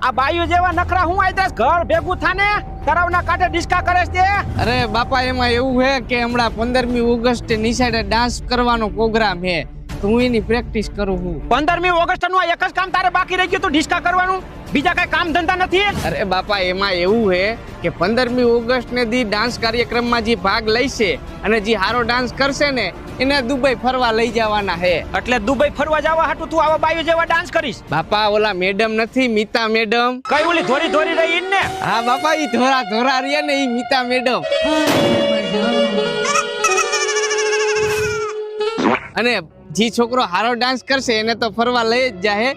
આ બાયુ જેવા નખરા હું આઈ દસ ઘર ભેગું થાને તરાવના કાંઠે ડિસ્કા કરે છે. અરે બાપા એમાં એવું હે કે હમણાં 15મી ઓગસ્ટે નિશાળે ડાન્સ કરવાનો પ્રોગ્રામ હે તો હું એની પ્રેક્ટિસ કરું છું. 15મી ઓગસ્ટ નું આ એક જ કામ તારે બાકી રહી ગયું તું ડિસ્કા કરવાનું, બીજા કઈ કામ ધંધા નથી? અરે બાપા એમાં એવું હે કે 15મી ઓગસ્ટ ને દી ડાન્સ કાર્યક્રમમાં જે ભાગ લઈશે અને જે હારો ડાન્સ કરશે ને એને દુબઈ ફરવા લઈ જવાના હે. એટલે દુબઈ ફરવા જવા હાટુ તું આવા બાયુ જેવા ડાન્સ કરીશ? બાપા ઓલા મેડમ નથી મિતા મેડમ? કઈ ઓલી ધોરી ધોરી રહી ને? હા બાપા ઈ ધોરા ધોરા રહ્યા ને ઈ મિતા મેડમ. અને જે છોકરો હારો ડાન્સ કરશે એને તો ફરવા લઈ જ જાહે